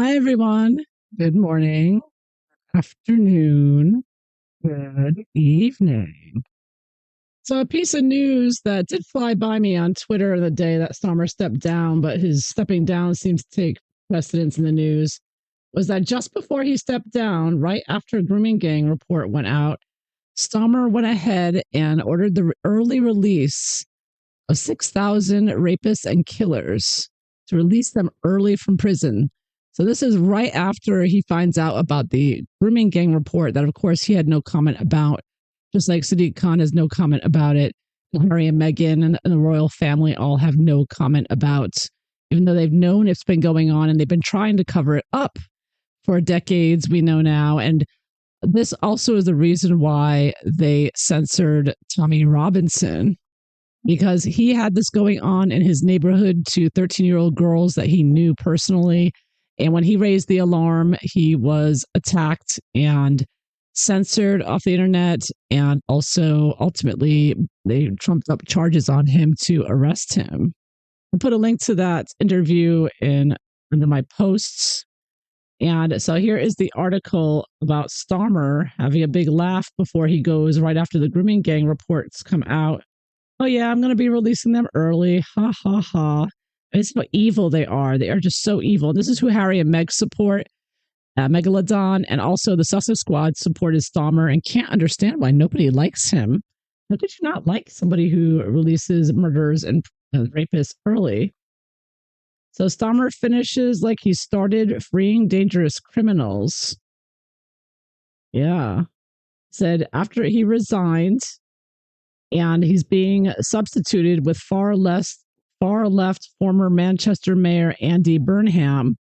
Hi, everyone. Good morning, afternoon, good evening. So, a piece of news that did fly by me on Twitter the day that Starmer stepped down, but his stepping down seems to take precedence in the news, was that just before he stepped down, right after a grooming gang report went out, Starmer went ahead and ordered the early release of 6,000 rapists and killers to release them early from prison. So this is right after he finds out about the grooming gang report that, of course, he had no comment about, just like Sadiq Khan has no comment about it. Harry and Meghan and the royal family all have no comment about, even though they've known it's been going on and they've been trying to cover it up for decades, we know now. And this also is the reason why they censored Tommy Robinson, because he had this going on in his neighborhood to 13-year-old girls that he knew personally. And when he raised the alarm, he was attacked and censored off the internet. And also, ultimately, they trumped up charges on him to arrest him. I put a link to that interview in under my posts. And so here is the article about Starmer having a big laugh before he goes right after the grooming gang reports come out. Oh, yeah, I'm going to be releasing them early. Ha, ha, ha. It's how evil they are. They are just so evil. This is who Harry and Meg support. Megalodon and also the Sussex Squad supported Starmer and can't understand why nobody likes him. How could you not like somebody who releases murderers and rapists early? So Starmer finishes like he started, freeing dangerous criminals. Yeah. Said after he resigned, and he's being substituted with far left former Manchester Mayor Andy Burnham.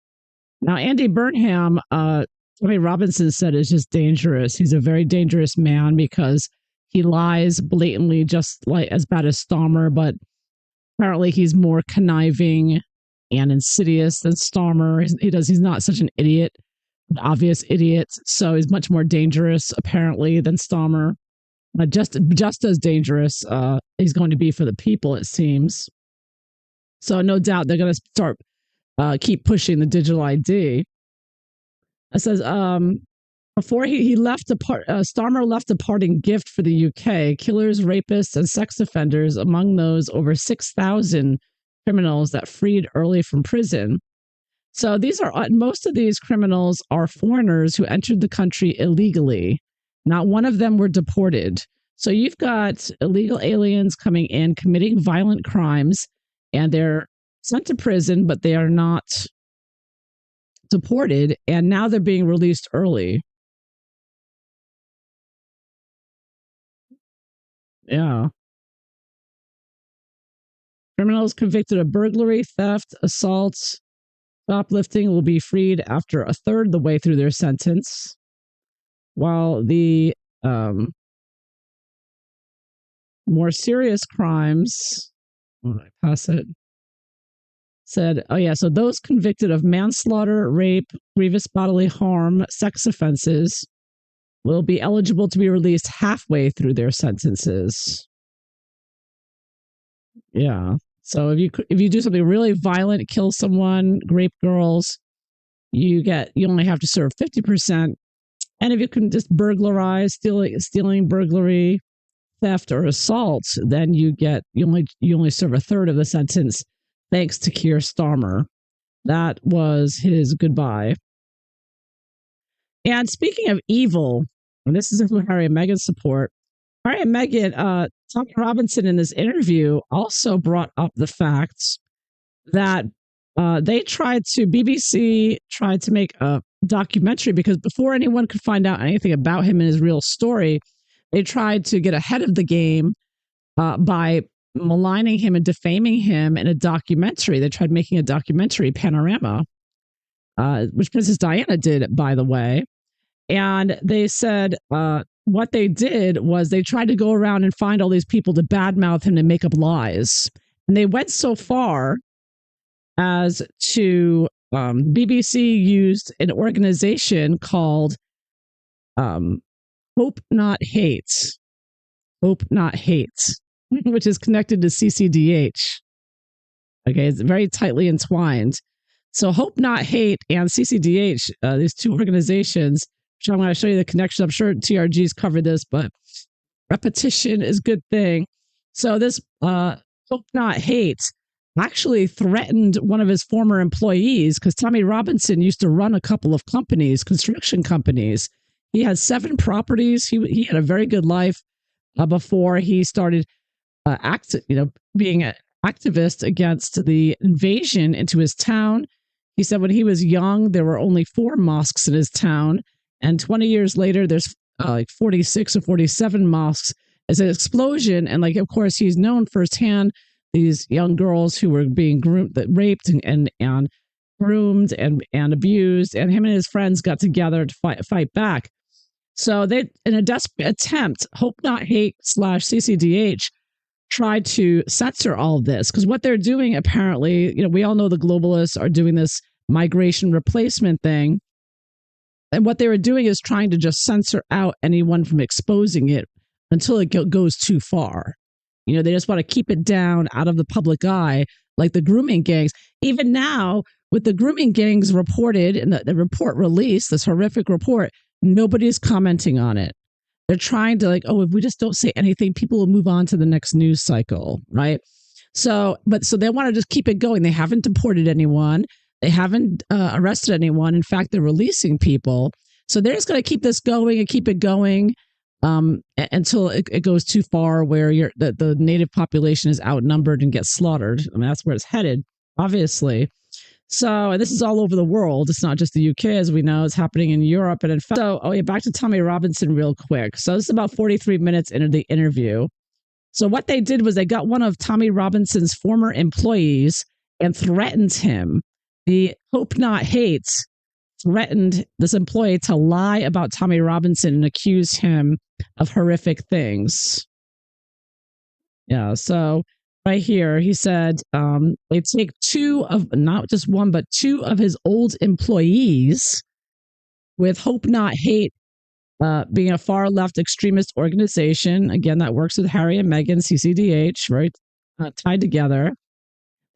Now, Andy Burnham, Tommy Robinson said, is just dangerous. He's a very dangerous man because he lies blatantly, just like as bad as Starmer, but apparently he's more conniving and insidious than Starmer. He's not such an idiot, an obvious idiot. So he's much more dangerous, apparently, than Starmer. Just as dangerous he's going to be for the people, it seems. So no doubt they're going to start keep pushing the digital ID. It says before he left Starmer left a parting gift for the UK: killers, rapists, and sex offenders. Among those, over 6,000 criminals that freed early from prison. So most of these criminals are foreigners who entered the country illegally. Not one of them were deported. So you've got illegal aliens coming in, committing violent crimes, and they're sent to prison, but they are not deported. And now they're being released early. Yeah. Criminals convicted of burglary, theft, assault, shoplifting will be freed after a third the way through their sentence, while the more serious crimes, when I pass it, said, oh, yeah, so those convicted of manslaughter, rape, grievous bodily harm, sex offenses will be eligible to be released halfway through their sentences. Yeah. So if you do something really violent, kill someone, rape girls, you only have to serve 50%. And if you can just burglarize, stealing, burglary, theft, or assault, then you only serve a third of the sentence, thanks to Keir Starmer. That was his goodbye. And speaking of evil, and this is who Harry and Meghan support. Harry and Meghan, Tommy Robinson in this interview also brought up the facts that BBC tried to make a documentary, because before anyone could find out anything about him and his real story, they tried to get ahead of the game by maligning him and defaming him in a documentary. They tried making a documentary, Panorama, which Princess Diana did, by the way. And they said what they did was they tried to go around and find all these people to badmouth him and make up lies. And they went so far as to BBC used an organization called Hope Not Hate. Hope Not Hate, which is connected to CCDH. Okay, it's very tightly entwined. So Hope Not Hate and CCDH, these two organizations, which I'm going to show you the connection. I'm sure TRG's covered this, but repetition is a good thing. So this Hope Not Hate actually threatened one of his former employees because Tommy Robinson used to run a couple of companies, construction companies. He had 7 properties. He had a very good life before he started being an activist against the invasion into his town. He said when he was young, there were only 4 mosques in his town. And 20 years later, there's like 46 or 47 mosques. It's an explosion. And of course, he's known firsthand these young girls who were being raped and groomed and abused. And him and his friends got together to fight back. So they, in a desperate attempt, Hope Not Hate / CCDH tried to censor all of this because what they're doing apparently, we all know the globalists are doing this migration replacement thing. And what they were doing is trying to just censor out anyone from exposing it until it goes too far. They just want to keep it down out of the public eye, like the grooming gangs. Even now, with the grooming gangs reported and the report released, this horrific report, nobody's commenting on it. They're trying to if we just don't say anything, people will move on to the next news cycle, right? So they want to just keep it going. They haven't deported anyone. They haven't arrested anyone. In fact, they're releasing people. So they're just going to keep this going and keep it going until it goes too far where the native population is outnumbered and gets slaughtered. I mean, that's where it's headed, obviously. So this is all over the world. It's not just the UK, as we know. It's happening in Europe. And in fact, back to Tommy Robinson real quick. So this is about 43 minutes into the interview. So what they did was they got one of Tommy Robinson's former employees and threatened him. The Hope Not Hates threatened this employee to lie about Tommy Robinson and accuse him of horrific things. Yeah, so right here, he said they take 2 of, not just one, but 2 of his old employees, with Hope Not Hate being a far left extremist organization. Again, that works with Harry and Meghan, CCDH, right? Tied together.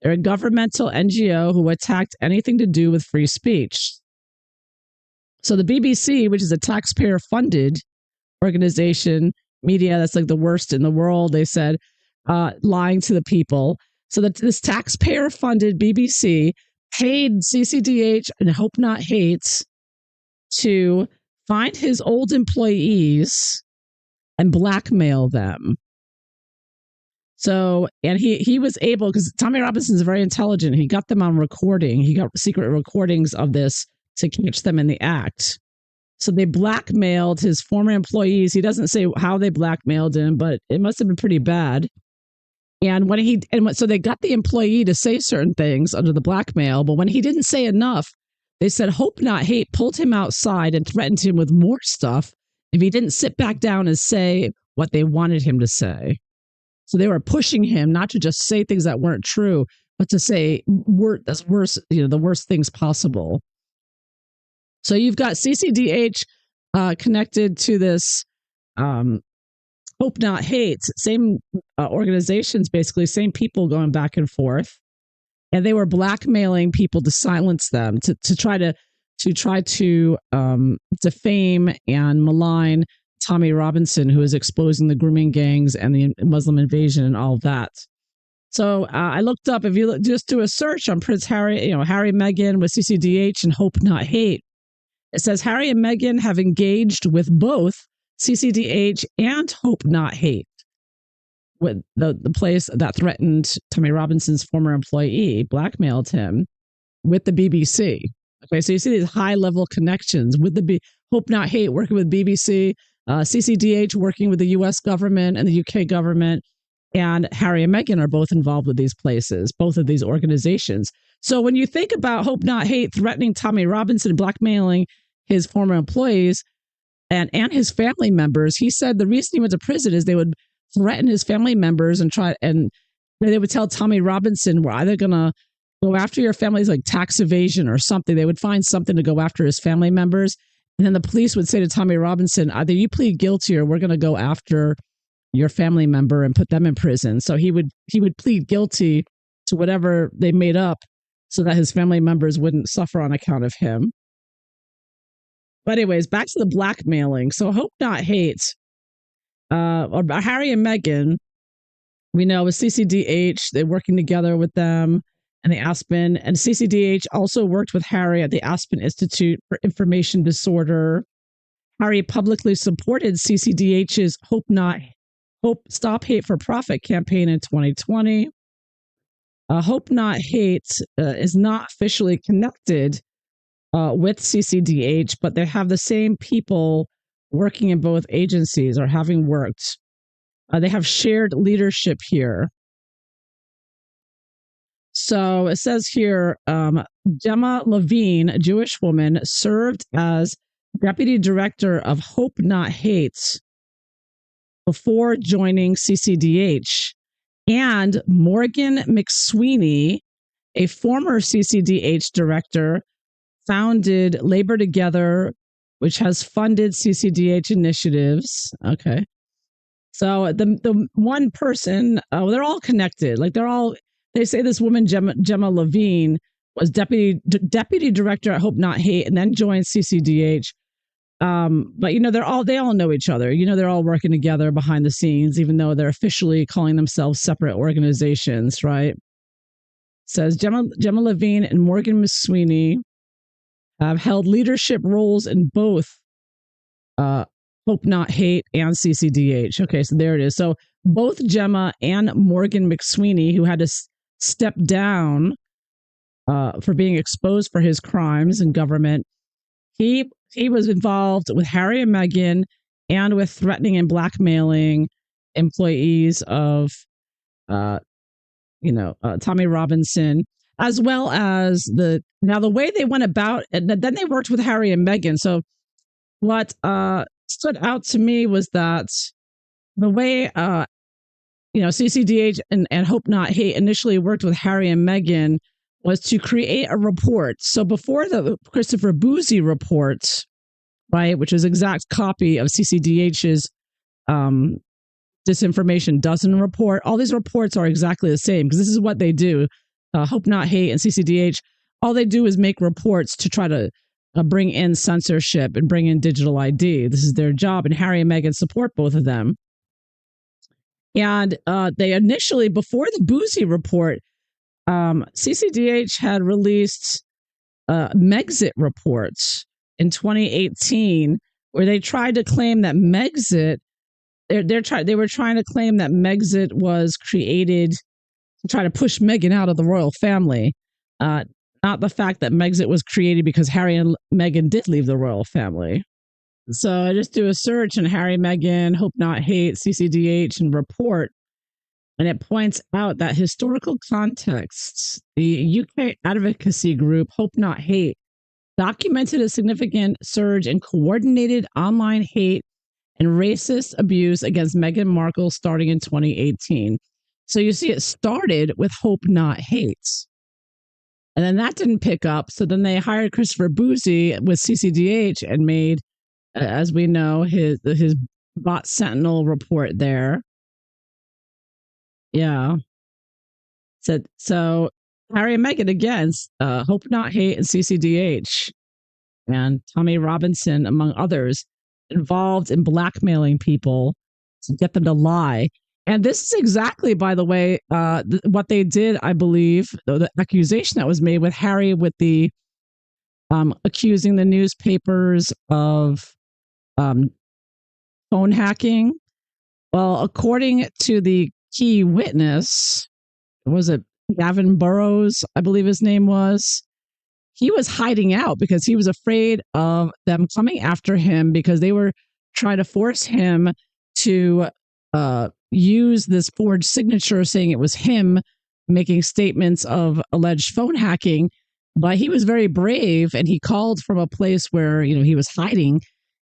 They're a governmental NGO who attacked anything to do with free speech. So the BBC, which is a taxpayer-funded organization, media that's the worst in the world, they said, lying to the people. So that this taxpayer-funded BBC paid CCDH and Hope Not Hates to find his old employees and blackmail them. So, and he was able, because Tommy Robinson's very intelligent, he got them on recording. He got secret recordings of this to catch them in the act. So they blackmailed his former employees. He doesn't say how they blackmailed him, but it must have been pretty bad. And so they got the employee to say certain things under the blackmail, but when he didn't say enough, they said Hope Not Hate pulled him outside and threatened him with more stuff if he didn't sit back down and say what they wanted him to say. So they were pushing him not to just say things that weren't true, but to say the worst things possible. So you've got CCDH connected to this Hope Not Hate, same organizations, basically, same people going back and forth. And they were blackmailing people to silence them, to try to defame and malign Tommy Robinson, who is exposing the grooming gangs and the Muslim invasion and all that. So I looked up, if you just do a search on Prince Harry, Harry, Meghan with CCDH and Hope Not Hate, it says Harry and Meghan have engaged with both CCDH and Hope Not Hate, with the place that threatened Tommy Robinson's former employee, blackmailed him with the BBC. Okay, so you see these high-level connections with the Hope Not Hate working with BBC, CCDH working with the U.S. government and the UK government, and Harry and Meghan are both involved with these places, both of these organizations. So when you think about Hope Not Hate threatening Tommy Robinson, blackmailing his former employees and his family members, he said the reason he went to prison is they would threaten his family members and they would tell Tommy Robinson, we're either going to go after your family's tax evasion or something. They would find something to go after his family members. And then the police would say to Tommy Robinson, either you plead guilty or we're going to go after your family member and put them in prison. So he would plead guilty to whatever they made up so that his family members wouldn't suffer on account of him. But anyways, back to the blackmailing. So Hope Not Hate, or Harry and Meghan, we know with CCDH, they're working together with them and the Aspen. And CCDH also worked with Harry at the Aspen Institute for Information Disorder. Harry publicly supported CCDH's Hope Stop Hate for Profit campaign in 2020. Hope Not Hate is not officially connected with CCDH, but they have the same people working in both agencies or having worked. They have shared leadership here. So it says here, Gemma Levine, a Jewish woman, served as deputy director of Hope Not Hate before joining CCDH. And Morgan McSweeney, a former CCDH director, founded Labor Together, which has funded CCDH initiatives. Okay. So the one person, they're all connected. Like they say this woman, Gemma Levine, was deputy director at Hope Not Hate and then joined CCDH. But they all know each other. They're all working together behind the scenes, even though they're officially calling themselves separate organizations, right? It says Gemma Levine and Morgan McSweeney have held leadership roles in both Hope Not Hate and CCDH. Okay, so there it is. So both Gemma and Morgan McSweeney, who had to step down for being exposed for his crimes in government, he was involved with Harry and Meghan and with threatening and blackmailing employees of, Tommy Robinson, as well as the way they went about, and then they worked with Harry and Meghan. So what stood out to me was that the way, CCDH and Hope Not Hate initially worked with Harry and Meghan was to create a report. So before the Christopher Boozy report, right, which is exact copy of CCDH's disinformation dozen report, all these reports are exactly the same because this is what they do. Hope Not Hate and CCDH, all they do is make reports to try to bring in censorship and bring in digital ID. This is their job, and Harry and Meghan support both of them. And they initially, before the Boozy report, CCDH had released Megxit reports in 2018, where they tried to claim that Megxit, they were trying to claim that Megxit was created to try to push Meghan out of the royal family. Not the fact that Megxit was created because Harry and Meghan did leave the royal family. So I just do a search on Harry, Meghan, Hope Not Hate, CCDH, and report. And it points out that historical context, the UK advocacy group Hope Not Hate documented a significant surge in coordinated online hate and racist abuse against Meghan Markle starting in 2018. So you see, it started with Hope Not Hate. And then that didn't pick up. So then they hired Christopher Boozy with CCDH and made, as we know, his bot Sentinel report there. Yeah. So Harry and Meghan again, Hope Not Hate and CCDH, and Tommy Robinson, among others, involved in blackmailing people to get them to lie. And this is exactly, by the way, what they did, I believe, the accusation that was made with Harry with the accusing the newspapers of phone hacking. Well, according to the key witness, was it Gavin Burrows, I believe his name was, he was hiding out because he was afraid of them coming after him because they were trying to force him to use this forged signature saying it was him making statements of alleged phone hacking. But he was very brave and he called from a place where, he was hiding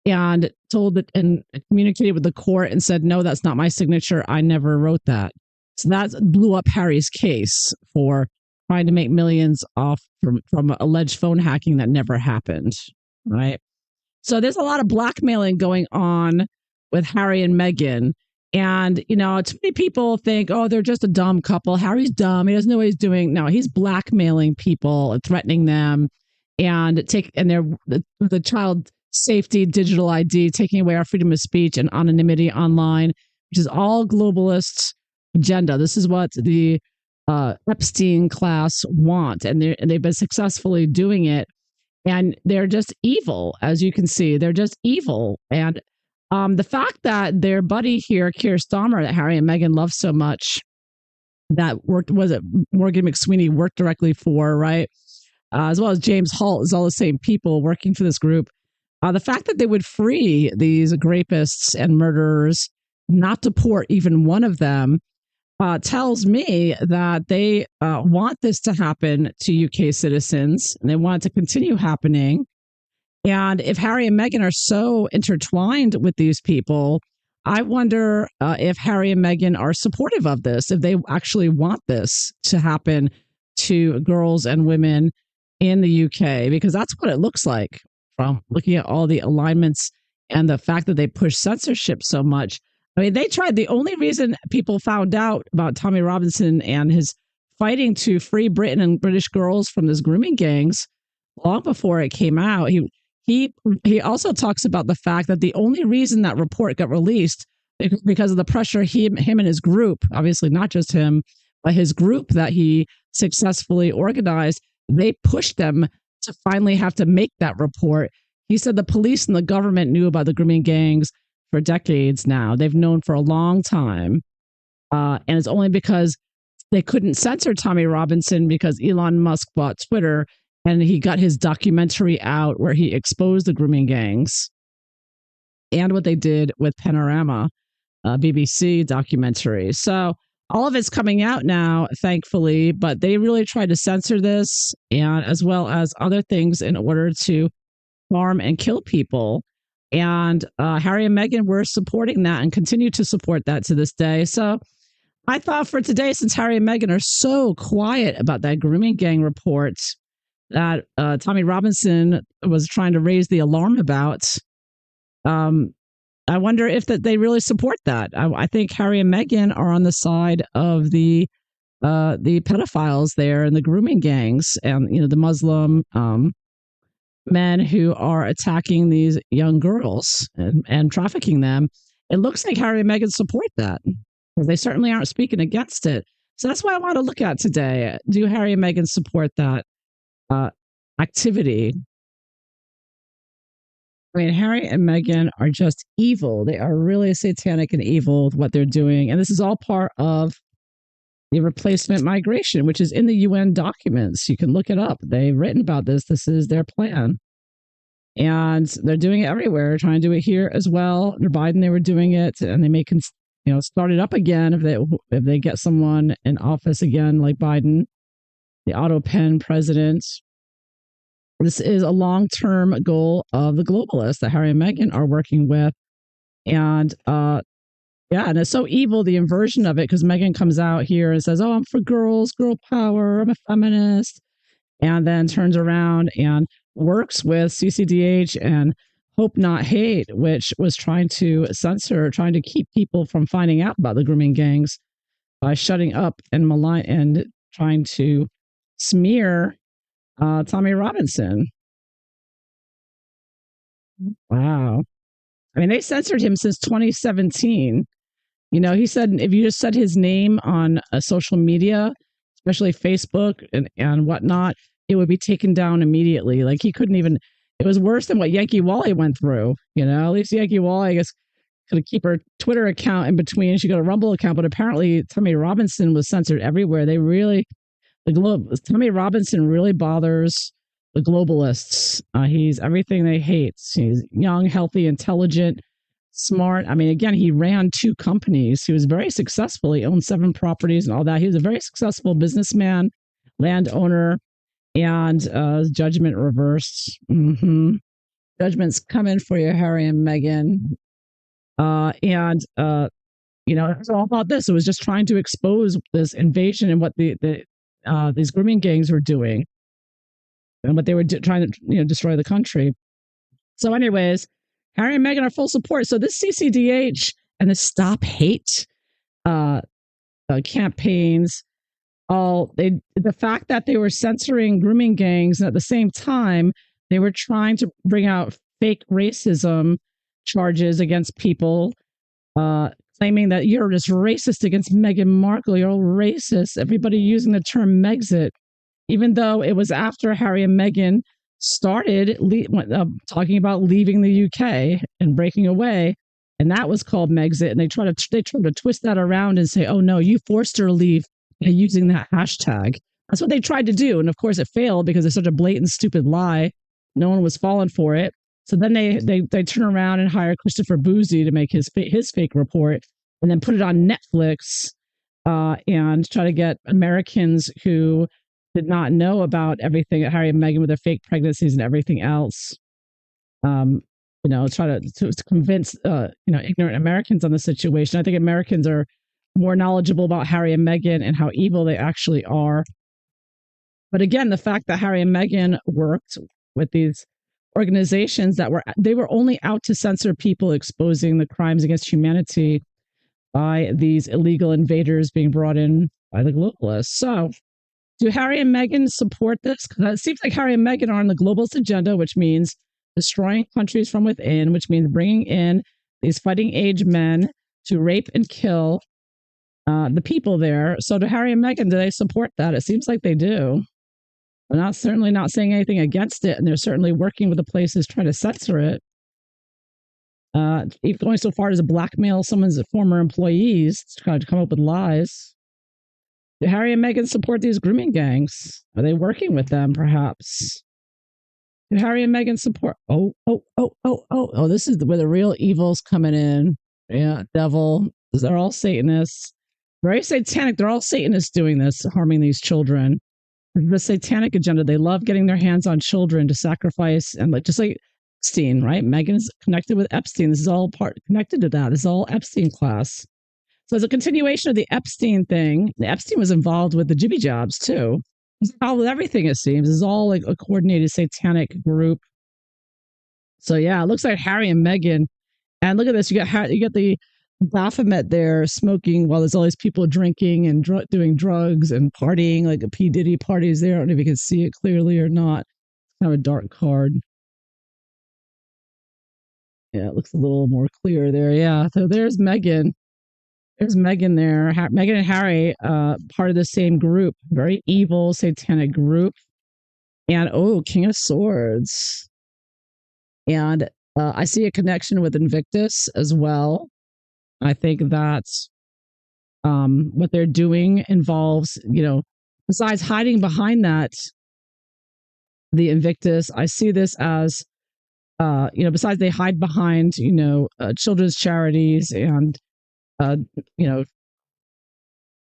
and told that and communicated with the court and said, no, that's not my signature. I never wrote that. So that blew up Harry's case for trying to make millions off from alleged phone hacking that never happened. Right. So there's a lot of blackmailing going on with Harry and Meghan. And, too many people think, oh, they're just a dumb couple. Harry's dumb. He doesn't know what he's doing. No, he's blackmailing people and threatening them and the child safety, digital ID, taking away our freedom of speech and anonymity online, which is all globalist agenda. This is what the Epstein class want. And they've been successfully doing it. And they're just evil, as you can see. They're just evil. And the fact that their buddy here, Keir Starmer, that Harry and Meghan love so much, that was it Morgan McSweeney worked directly for, right? As well as James Holt, is all the same people working for this group. The fact that they would free these rapists and murderers, not deport even one of them, tells me that they want this to happen to UK citizens, and they want it to continue happening. And if Harry and Meghan are so intertwined with these people, I wonder if Harry and Meghan are supportive of this, if they actually want this to happen to girls and women in the UK, because that's what it looks like from looking at all the alignments and the fact that they push censorship so much. I mean, they tried. The only reason people found out about Tommy Robinson and his fighting to free Britain and British girls from these grooming gangs long before it came out, he also talks about the fact that the only reason that report got released is because of the pressure him and his group, obviously not just him, but his group that he successfully organized, they pushed them to finally have to make that report. He said the police and the government knew about the grooming gangs for decades now. They've known for a long time. And it's only because they couldn't censor Tommy Robinson because Elon Musk bought Twitter and he got his documentary out where he exposed the grooming gangs and what they did with Panorama, BBC documentary. So all of it's coming out now, thankfully, but they really tried to censor this and as well as other things in order to harm and kill people. And Harry and Meghan were supporting that and continue to support that to this day. So I thought for today, since Harry and Meghan are so quiet about that grooming gang report that Tommy Robinson was trying to raise the alarm about, I wonder if that they really support that. I think Harry and Meghan are on the side of the pedophiles there and the grooming gangs and the Muslim men who are attacking these young girls and trafficking them. It looks like Harry and Meghan support that. They certainly aren't speaking against it. So that's what I want to look at today. Do Harry and Meghan support that activity? I mean, Harry and Meghan are just evil. They are really satanic and evil with what they're doing. And this is all part of the replacement migration, which is in the UN documents. You can look it up. They've written about this. This is their plan. And they're doing it everywhere, trying to do it here as well. Under Biden, they were doing it, and they may start it up again if they get someone in office again like Biden, the auto pen president. This is a long-term goal of the globalists that Harry and Meghan are working with. And yeah, and it's so evil, the inversion of it, because Meghan comes out here and says, oh, I'm for girls, girl power, I'm a feminist, and then turns around and works with CCDH and Hope Not Hate, which was trying to censor, trying to keep people from finding out about the grooming gangs by shutting up and malign and trying to smear Tommy Robinson. Wow. I mean, they censored him since 2017. He said if you just said his name on social media, especially Facebook and whatnot, it would be taken down immediately. Like he couldn't even, it was worse than what Yankee Wally went through. At least Yankee Wally, I guess, could keep her Twitter account in between. She got a Rumble account, but apparently Tommy Robinson was censored everywhere. Tommy Robinson really bothers the globalists. He's everything they hate. He's young, healthy, intelligent, smart. I mean, again, he ran 2 companies. He was very successful. He owned 7 properties and all that. He was a very successful businessman, landowner, and judgment reversed. Judgment's coming for you, Harry and Meghan. It was all about this. It was just trying to expose this invasion and what these grooming gangs were doing and what they were trying to destroy the country. So anyways, Harry and Meghan are full support. So this CCDH and the Stop Hate campaigns. The fact that they were censoring grooming gangs, and at the same time they were trying to bring out fake racism charges against people, claiming that you're just racist against Meghan Markle, you're all racist. Everybody using the term Megxit, even though it was after Harry and Meghan started talking about leaving the UK and breaking away, and that was called Megxit. And they tried to twist that around and say, "Oh no, you forced her to leave by using that hashtag." That's what they tried to do, and of course, it failed because it's such a blatant, stupid lie. No one was falling for it. So then they turn around and hire Christopher Boozy to make his fake report, and then put it on Netflix, and try to get Americans who did not know about everything at Harry and Meghan with their fake pregnancies and everything else. Try to convince ignorant Americans on the situation. I think Americans are more knowledgeable about Harry and Meghan and how evil they actually are. But again, the fact that Harry and Meghan worked with these organizations that were only out to censor people exposing the crimes against humanity by these illegal invaders being brought in by the globalists. So, do Harry and Meghan support this? Because it seems like Harry and Meghan are on the globalist agenda, which means destroying countries from within, which means bringing in these fighting age men to rape and kill the people there. So, do Harry and Meghan, do they support that? It seems like they do. They're certainly not saying anything against it, and they're certainly working with the places trying to censor it. Even going so far as to blackmail someone's former employees to try to come up with lies. Do Harry and Meghan support these grooming gangs? Are they working with them, perhaps? Do Harry and Meghan support? Oh, this is where the real evil's coming in. Yeah, devil. They're all Satanists. Very satanic. They're all Satanists doing this, harming these children. The satanic agenda. They love getting their hands on children to sacrifice, and just like Epstein, right? Meghan is connected with Epstein. This is all connected to that. This is all Epstein class. So as a continuation of the Epstein thing, Epstein was involved with the Jibby Jobs too. He's involved with everything, it seems. It's all like a coordinated satanic group. So yeah, it looks like Harry and Meghan. And look at this. You got the Baphomet there smoking while there's all these people drinking and doing drugs and partying, like a P. Diddy parties there. I don't know if you can see it clearly or not. It's kind of a dark card. Yeah, it looks a little more clear there. Yeah. So there's Meghan. There's Meghan there. Meghan and Harry, part of the same group, very evil, satanic group. And King of Swords. And I see a connection with Invictus as well. I think that what they're doing involves, besides hiding behind that, the Invictus, I see this as, besides they hide behind, children's charities and, and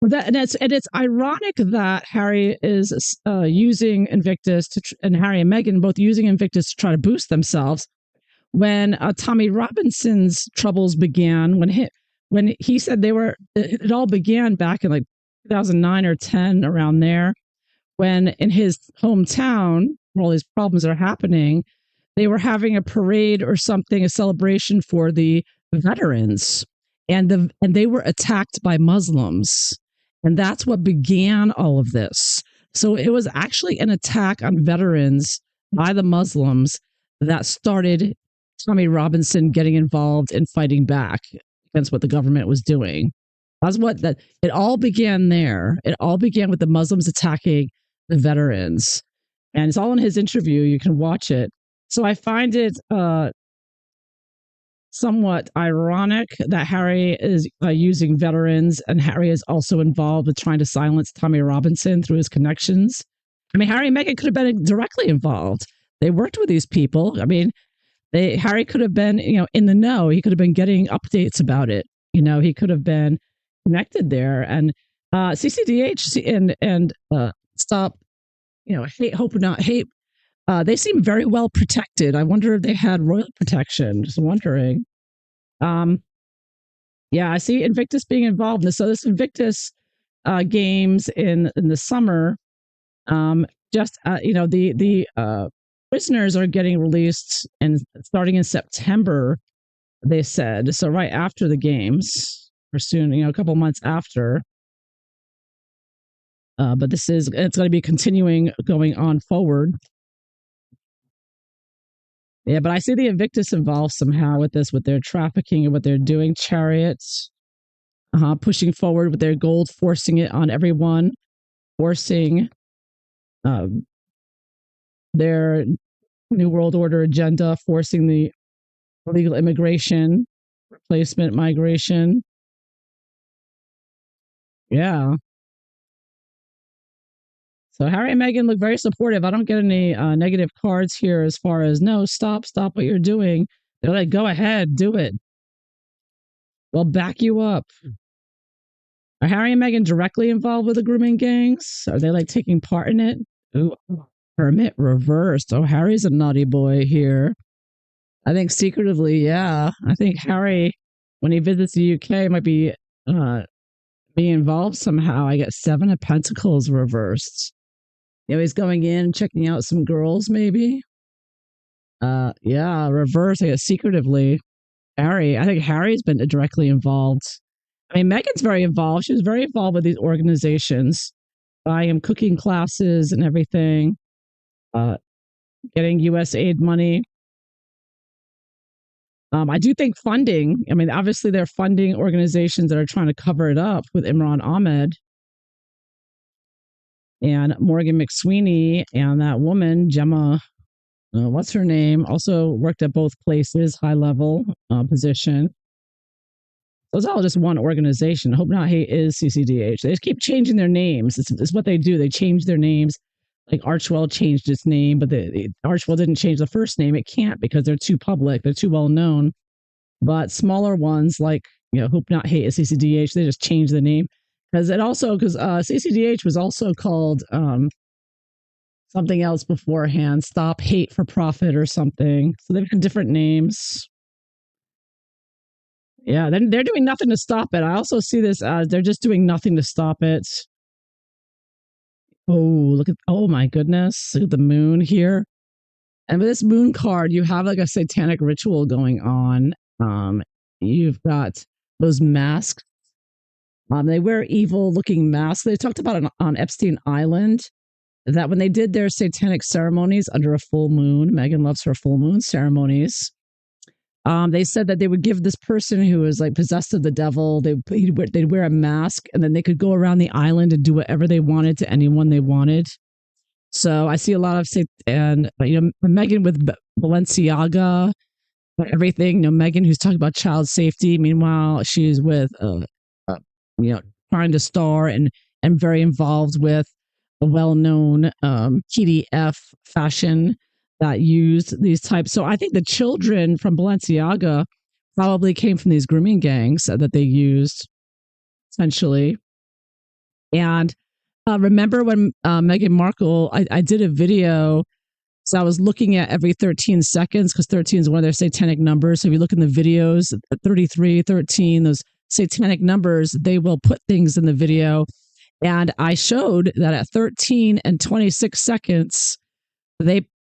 it's ironic that Harry is using Invictus and Harry and Meghan both using Invictus to try to boost themselves. When Tommy Robinson's troubles began, when he said it all began back in like 2009 or 10, around there, when in his hometown where all these problems are happening, they were having a parade or something, a celebration for the veterans, and they were attacked by Muslims. And that's what began all of this. So it was actually an attack on veterans by the Muslims that started Tommy Robinson getting involved in fighting back against what the government was doing. It all began there. It all began with the Muslims attacking the veterans. And it's all in his interview. You can watch it. So I find it somewhat ironic that Harry is using veterans, and Harry is also involved with trying to silence Tommy Robinson through his connections. I mean, Harry and Meghan could have been directly involved. They worked with these people. I mean, Harry could have been, in the know. He could have been getting updates about it. He could have been connected there. And CCDH and Stop, Hate, Hope Not Hate, they seem very well protected. I wonder if they had royal protection. Just wondering. Yeah, I see Invictus being involved. So this Invictus games in the summer, the prisoners are getting released, and starting in September, they said. So right after the games, or soon, a couple months after. But it's going to be continuing going on forward. Yeah, but I see the Invictus involved somehow with this, with their trafficking and what they're doing. Chariots, pushing forward with their gold, forcing it on everyone, forcing their New World Order agenda, forcing the illegal immigration, replacement migration. Yeah. So Harry and Meghan look very supportive. I don't get any negative cards here as far as no, stop what you're doing. They're like, go ahead, do it. We'll back you up. Are Harry and Meghan directly involved with the grooming gangs? Are they like taking part in it? Ooh, hermit reversed. Oh, Harry's a naughty boy here. I think secretively, yeah. I think Harry, when he visits the UK, might be involved somehow. I get 7 of Pentacles reversed. He's going in, checking out some girls, maybe. Yeah, reverse. I guess secretively. I think Harry's been directly involved. I mean, Meghan's very involved. She was very involved with these organizations, buying him cooking classes and everything, getting U.S. aid money. I do think funding. I mean, obviously, they're funding organizations that are trying to cover it up with Imran Ahmed and Morgan McSweeney and that woman, Gemma. What's her name? Also worked at both places, high level position. So it's all just one organization. Hope Not Hate is CCDH. They just keep changing their names. It's what they do. They change their names. Like Archwell changed its name, but Archwell didn't change the first name. It can't because they're too public. They're too well known. But smaller ones like Hope Not Hate is CCDH. They just change the name because CCDH was also called something else beforehand. Stop Hate for Profit or something. So they've got different names. Yeah, they're doing nothing to stop it. I also see this as they're just doing nothing to stop it. Oh my goodness. Look at the moon here. And with this moon card, you have like a satanic ritual going on. You've got those masks. They wear evil looking masks. They talked about it on Epstein Island that when they did their satanic ceremonies under a full moon, Meghan loves her full moon ceremonies. They said that they would give this person who was like possessed of the devil, they'd wear a mask and then they could go around the island and do whatever they wanted to anyone they wanted. So I see a lot of Meghan with Balenciaga, everything. Meghan who's talking about child safety. Meanwhile, she's with trying to star and very involved with a well-known TDF fashion that used these types. So I think the children from Balenciaga probably came from these grooming gangs that they used, essentially. And remember when Meghan Markle, I did a video. So I was looking at every 13 seconds because 13 is one of their satanic numbers. So if you look in the videos, 33, 13, those satanic numbers, they will put things in the video. And I showed that at 13 and 26 seconds,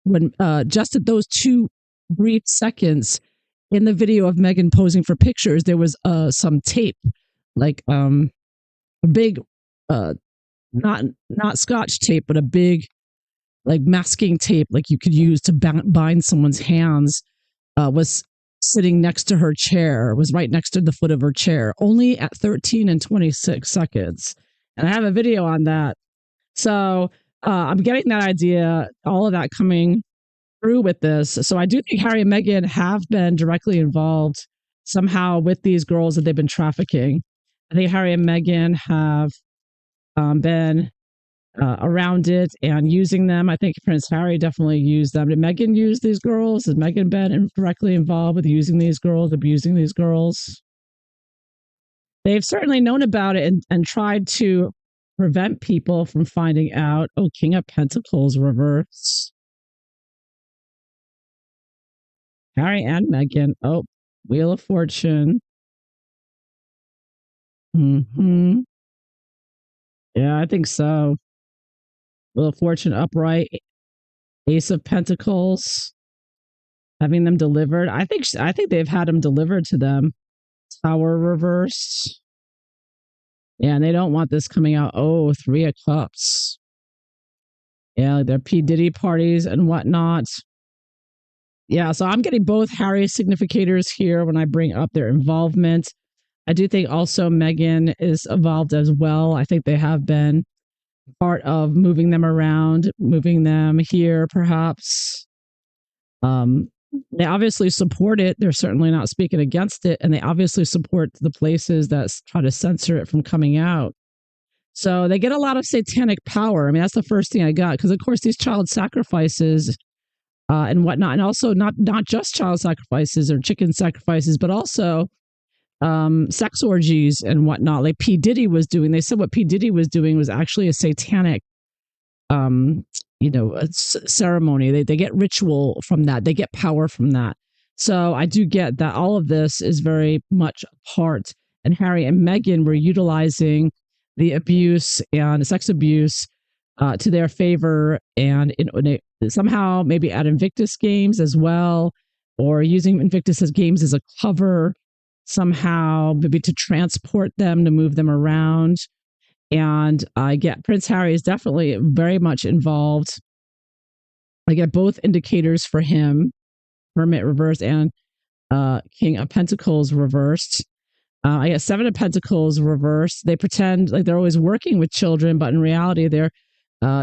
when just at those 2 brief seconds in the video of Meghan posing for pictures, there was some tape, like a big, not Scotch tape, but a big like masking tape, like you could use to bind someone's hands, was sitting next to her chair, was right next to the foot of her chair, only at 13 and 26 seconds. And I have a video on that. So I'm getting that idea, all of that coming through with this. So I do think Harry and Meghan have been directly involved somehow with these girls that they've been trafficking. I think Harry and Meghan have been around it and using them. I think Prince Harry definitely used them. Did Meghan use these girls? Has Meghan been directly involved with using these girls, abusing these girls? They've certainly known about it and tried to prevent people from finding out. Oh, King of Pentacles reverse. Harry and Meghan. Oh, Wheel of Fortune. Hmm. Yeah, I think so. Wheel of Fortune upright. Ace of Pentacles. having them delivered. I think they've had them delivered to them. Tower reversed. Yeah, and they don't want this coming out. Oh, Three of Cups. Yeah, their P. Diddy parties and whatnot. Yeah, so I'm getting both Harry's significators here when I bring up their involvement. I do think also Meghan is involved as well. I think they have been part of moving them around, moving them here, perhaps. Um, they obviously support it. They're certainly not speaking against it, and they obviously support the places that try to censor it from coming out. So they get a lot of satanic power. I mean, that's the first thing I got because, of course, these child sacrifices and whatnot, and also not just child sacrifices or chicken sacrifices, but also sex orgies and whatnot. Like P. Diddy was doing. They said what P. Diddy was doing was actually a satanic um a ceremony. They get ritual from that, they get power from that. So I do get that all of this is very much a part, and Harry and Meghan were utilizing the abuse and sex abuse to their favor, and somehow maybe at Invictus games as well, or using Invictus as games as a cover somehow, maybe to transport them, to move them around. And I get Prince Harry is definitely very much involved. I get both indicators for him, Hermit reversed and King of Pentacles reversed. I get Seven of Pentacles reversed. They pretend like they're always working with children, but in reality, they're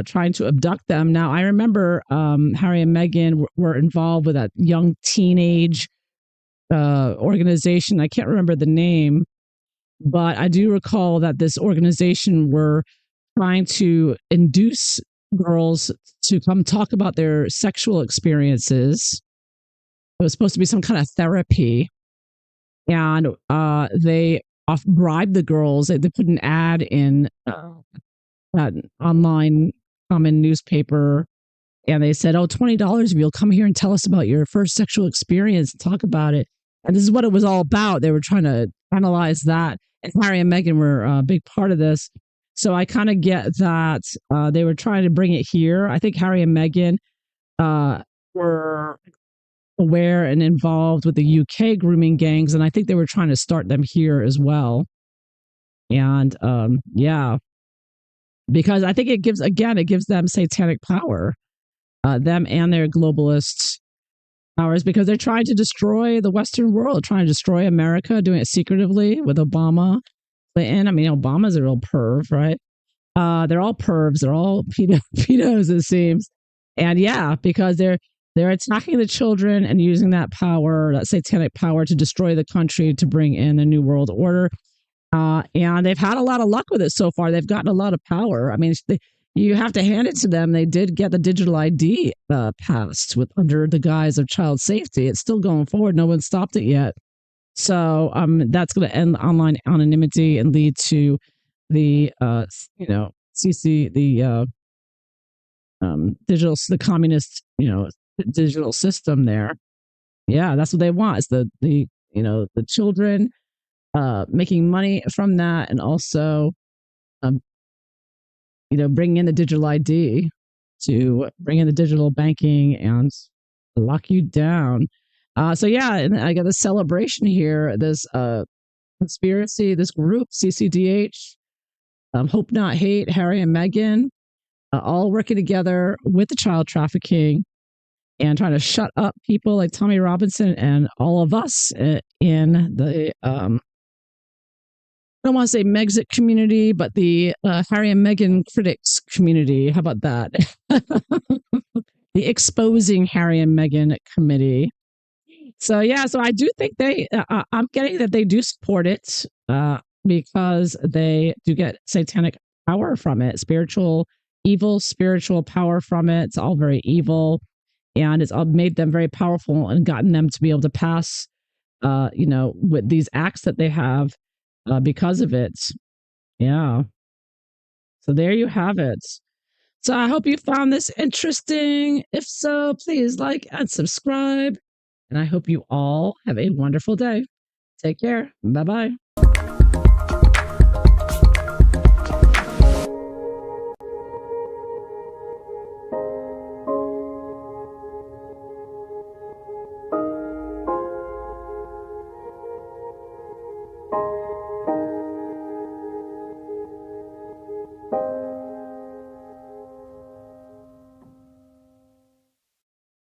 trying to abduct them. Now, I remember Harry and Meghan were involved with that young teenage organization. I can't remember the name, but I do recall that this organization were trying to induce girls to come talk about their sexual experiences. It was supposed to be some kind of therapy. And they bribed the girls. They put an ad in an online common newspaper. And they said, oh, $20 if you'll come here and tell us about your first sexual experience and talk about it. And this is what it was all about. They were trying to analyze that. And Harry and Meghan were a big part of this. So I kind of get that they were trying to bring it here. I think Harry and Meghan were aware and involved with the UK grooming gangs. And I think they were trying to start them here as well. And yeah, because I think it gives them satanic power, them and their globalist powers, because they're trying to destroy the Western world, trying to destroy America, doing it secretively with Obama, Clinton. I mean, Obama's a real perv, right? They're all pervs. They're all pedos, it seems. And yeah, because they're attacking the children and using that power, that satanic power, to destroy the country, to bring in a new world order. And they've had a lot of luck with it so far. They've gotten a lot of power. I mean, you have to hand it to them. They did get the digital ID passed with under the guise of child safety. It's still going forward. No one stopped it yet. So that's going to end online anonymity and lead to the CC the the communist digital system there. Yeah, that's what they want. Is the children making money from that, and also bringing in the digital ID to bring in the digital banking and lock you down. So yeah, and I got a celebration here. This conspiracy, this group, CCDH, Hope Not Hate, Harry and Meghan, all working together with the child trafficking and trying to shut up people like Tommy Robinson and all of us in the I don't want to say Megxit community, but the Harry and Meghan critics community. How about that? The exposing Harry and Meghan committee. So yeah, so I do think I'm getting that they do support it because they do get satanic power from it, spiritual power from it. It's all very evil, and it's all made them very powerful and gotten them to be able to pass, with these acts that they have. Because of it. Yeah. So there you have it. So I hope you found this interesting. If so, please like and subscribe. And I hope you all have a wonderful day. Take care. Bye bye.